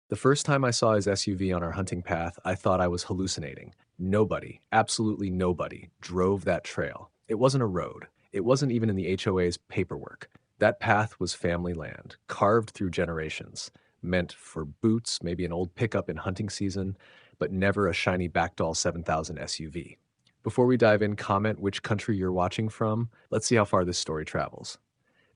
The first time I saw his SUV on our hunting path, I thought I was hallucinating. Nobody, absolutely nobody, drove that trail. It wasn't a road. It wasn't even in the HOA's paperwork. That path was family land, carved through generations, meant for boots, maybe an old pickup in hunting season, but never a shiny Backdoll 7000 SUV. Before we dive in, comment which country you're watching from. Let's see how far this story travels.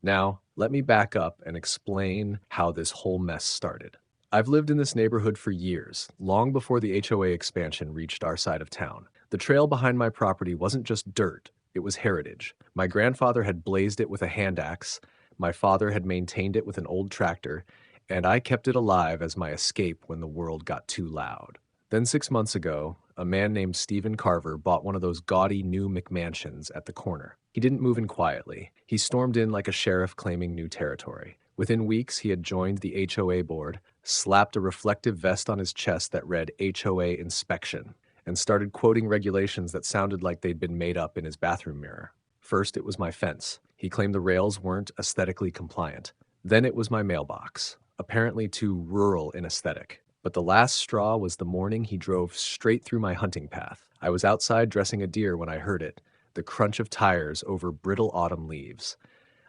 Now, let me back up and explain how this whole mess started. I've lived in this neighborhood for years, long before the HOA expansion reached our side of town. The trail behind my property wasn't just dirt, it was heritage. My grandfather had blazed it with a hand axe, my father had maintained it with an old tractor, and I kept it alive as my escape when the world got too loud. Then 6 months ago, a man named Stephen Carver bought one of those gaudy new McMansions at the corner. He didn't move in quietly. He stormed in like a sheriff claiming new territory. Within weeks, he had joined the HOA board, slapped a reflective vest on his chest that read HOA inspection, and started quoting regulations that sounded like they'd been made up in his bathroom mirror. First, it was my fence. He claimed the rails weren't aesthetically compliant. Then it was my mailbox, apparently too rural in aesthetic. But the last straw was the morning he drove straight through my hunting path. I was outside dressing a deer when I heard it, the crunch of tires over brittle autumn leaves.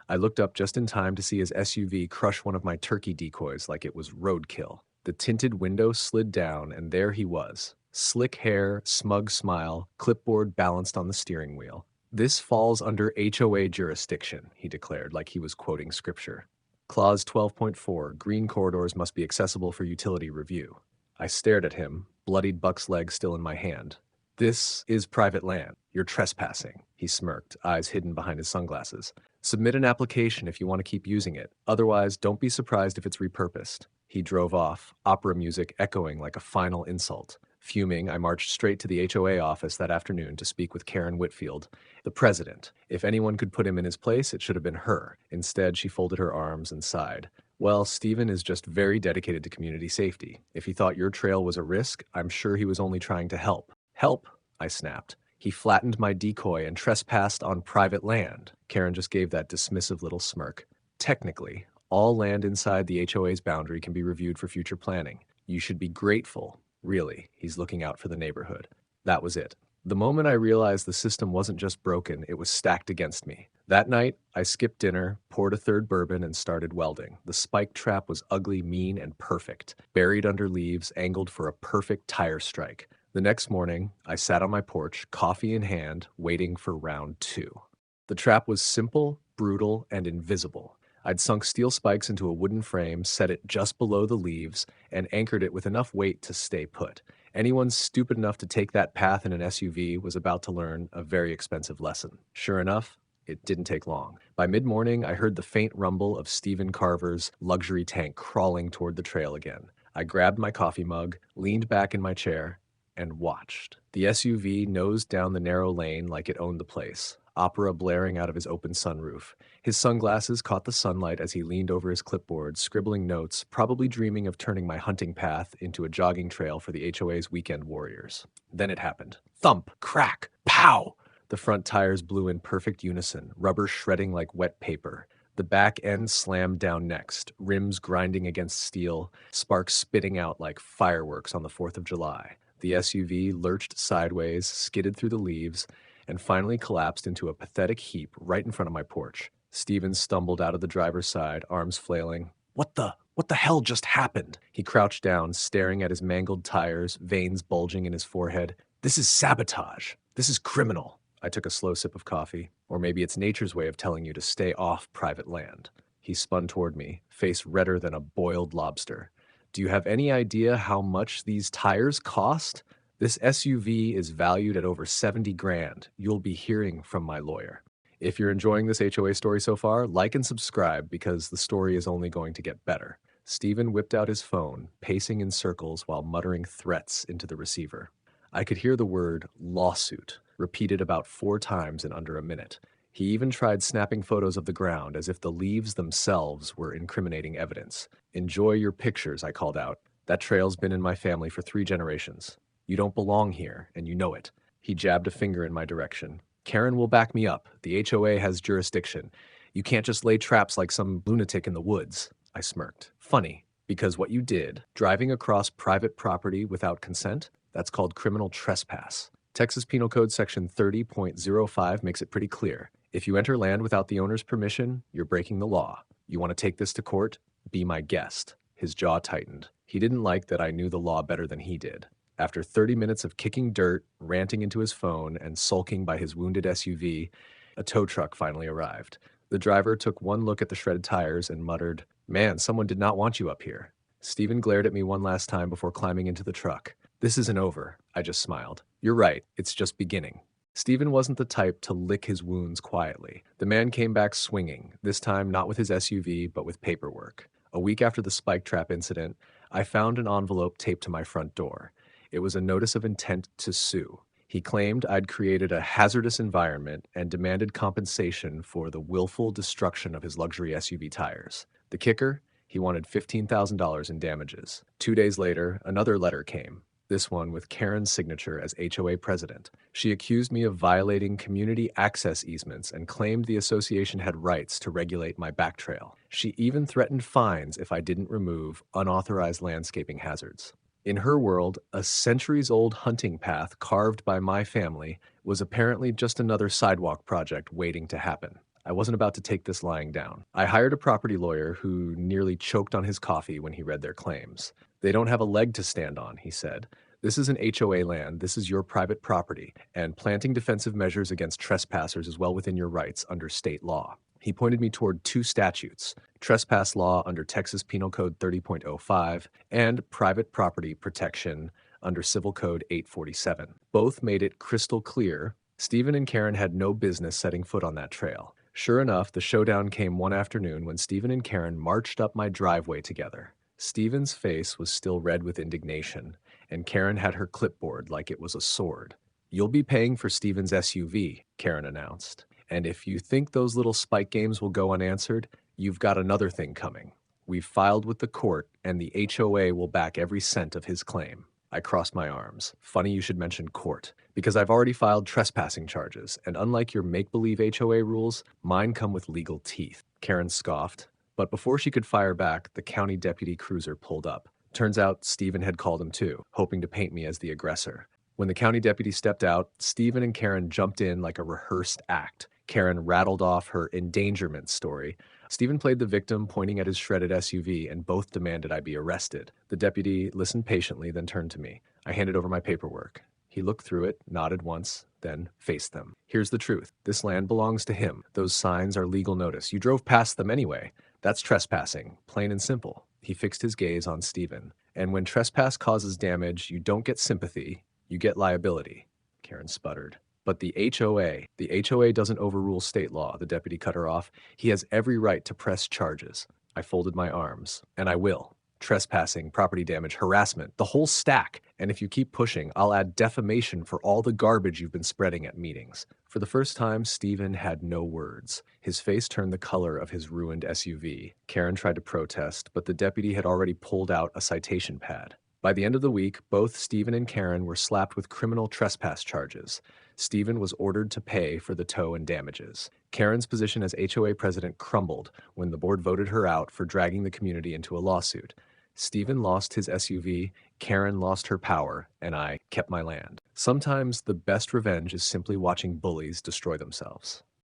I looked up just in time to see his SUV crush one of my turkey decoys like it was roadkill. The tinted window slid down, and there he was. Slick hair, smug smile, clipboard balanced on the steering wheel. "This falls under HOA jurisdiction," he declared like he was quoting scripture. Clause 12.4, green corridors must be accessible for utility review. I stared at him, bloodied buck's leg still in my hand. "This is private land. You're trespassing," he smirked, eyes hidden behind his sunglasses. "Submit an application if you want to keep using it. Otherwise, don't be surprised if it's repurposed." He drove off, opera music echoing like a final insult. Fuming, I marched straight to the HOA office that afternoon to speak with Karen Whitfield, the president. If anyone could put him in his place, it should have been her. Instead, she folded her arms and sighed. "Well, Stephen is just very dedicated to community safety. If he thought your trail was a risk, I'm sure he was only trying to help." "Help?" I snapped. "He flattened my decoy and trespassed on private land." Karen just gave that dismissive little smirk. "Technically, all land inside the HOA's boundary can be reviewed for future planning. You should be grateful. Really, he's looking out for the neighborhood." That was it. The moment I realized the system wasn't just broken, it was stacked against me. That night, I skipped dinner, poured a third bourbon, and started welding. The spike trap was ugly, mean, and perfect, buried under leaves, angled for a perfect tire strike. The next morning, I sat on my porch, coffee in hand, waiting for round two. The trap was simple, brutal, and invisible. I'd sunk steel spikes into a wooden frame, set it just below the leaves, and anchored it with enough weight to stay put. Anyone stupid enough to take that path in an SUV was about to learn a very expensive lesson. Sure enough, it didn't take long. By mid-morning, I heard the faint rumble of Stephen Carver's luxury tank crawling toward the trail again. I grabbed my coffee mug, leaned back in my chair, and watched. The SUV nosed down the narrow lane like it owned the place, opera blaring out of his open sunroof. His sunglasses caught the sunlight as he leaned over his clipboard, scribbling notes, probably dreaming of turning my hunting path into a jogging trail for the HOA's weekend warriors. Then it happened. Thump, crack, pow! The front tires blew in perfect unison, rubber shredding like wet paper. The back end slammed down next, rims grinding against steel, sparks spitting out like fireworks on the 4th of July. The SUV lurched sideways, skidded through the leaves, and finally collapsed into a pathetic heap right in front of my porch. Steven stumbled out of the driver's side, arms flailing. What the hell just happened?" He crouched down, staring at his mangled tires, veins bulging in his forehead. "This is sabotage. This is criminal." I took a slow sip of coffee. "Or maybe it's nature's way of telling you to stay off private land." He spun toward me, face redder than a boiled lobster. "Do you have any idea how much these tires cost? This SUV is valued at over 70 grand. You'll be hearing from my lawyer." If you're enjoying this HOA story so far, like and subscribe because the story is only going to get better. Stephen whipped out his phone, pacing in circles while muttering threats into the receiver. I could hear the word lawsuit repeated about 4 times in under a minute. He even tried snapping photos of the ground as if the leaves themselves were incriminating evidence. "Enjoy your pictures," I called out. "That trail's been in my family for 3 generations. You don't belong here, and you know it." He jabbed a finger in my direction. "Karen will back me up. The HOA has jurisdiction. You can't just lay traps like some lunatic in the woods." I smirked. "Funny. Because what you did, driving across private property without consent, that's called criminal trespass. Texas Penal Code Section 30.05 makes it pretty clear. If you enter land without the owner's permission, you're breaking the law. You want to take this to court? Be my guest. His jaw tightened. He didn't like that I knew the law better than he did. After 30 minutes of kicking dirt, ranting into his phone, and sulking by his wounded SUV, a tow truck finally arrived. The driver took one look at the shredded tires and muttered, "Man, someone did not want you up here." Stephen glared at me one last time before climbing into the truck. "This isn't over," I just smiled. "You're right, it's just beginning." Stephen wasn't the type to lick his wounds quietly. The man came back swinging, this time not with his SUV, but with paperwork. A week after the spike trap incident, I found an envelope taped to my front door. It was a notice of intent to sue. He claimed I'd created a hazardous environment and demanded compensation for the willful destruction of his luxury SUV tires. The kicker? He wanted $15,000 in damages. 2 days later, another letter came, this one with Karen's signature as HOA president. She accused me of violating community access easements and claimed the association had rights to regulate my back trail. She even threatened fines if I didn't remove unauthorized landscaping hazards. In her world, a centuries-old hunting path carved by my family was apparently just another sidewalk project waiting to happen. I wasn't about to take this lying down. I hired a property lawyer who nearly choked on his coffee when he read their claims. "They don't have a leg to stand on," he said. "This is an HOA land, this is your private property, and planting defensive measures against trespassers is well within your rights under state law." He pointed me toward 2 statutes, trespass law under Texas Penal Code 30.05 and private property protection under Civil Code 847. Both made it crystal clear Stephen and Karen had no business setting foot on that trail. Sure enough, the showdown came one afternoon when Stephen and Karen marched up my driveway together. Stephen's face was still red with indignation, and Karen had her clipboard like it was a sword. "You'll be paying for Stephen's SUV," Karen announced. "And if you think those little spike games will go unanswered, you've got another thing coming. We've filed with the court, and the HOA will back every cent of his claim." I crossed my arms. Funny you should mention court, because I've already filed trespassing charges, and unlike your make-believe HOA rules, mine come with legal teeth. Karen scoffed, but before she could fire back, the county deputy cruiser pulled up. Turns out Stephen had called him too, hoping to paint me as the aggressor. When the county deputy stepped out, Stephen and Karen jumped in like a rehearsed act. Karen rattled off her endangerment story. Stephen played the victim, pointing at his shredded SUV, and both demanded I be arrested. The deputy listened patiently, then turned to me. I handed over my paperwork. He looked through it, nodded once, then faced them. "Here's the truth. This land belongs to him. Those signs are legal notice. You drove past them anyway. That's trespassing, plain and simple." He fixed his gaze on Stephen. "And when trespass causes damage, you don't get sympathy, you get liability." Karen sputtered. "But the HOA doesn't overrule state law," the deputy cut her off. "He has every right to press charges." I folded my arms. "And I will. Trespassing, property damage, harassment, the whole stack. And if you keep pushing, I'll add defamation for all the garbage you've been spreading at meetings." For the first time, Stephen had no words. His face turned the color of his ruined SUV. Karen tried to protest, but the deputy had already pulled out a citation pad. By the end of the week, both Stephen and Karen were slapped with criminal trespass charges. Stephen was ordered to pay for the tow and damages. Karen's position as HOA president crumbled when the board voted her out for dragging the community into a lawsuit. Stephen lost his SUV, Karen lost her power, and I kept my land. Sometimes the best revenge is simply watching bullies destroy themselves.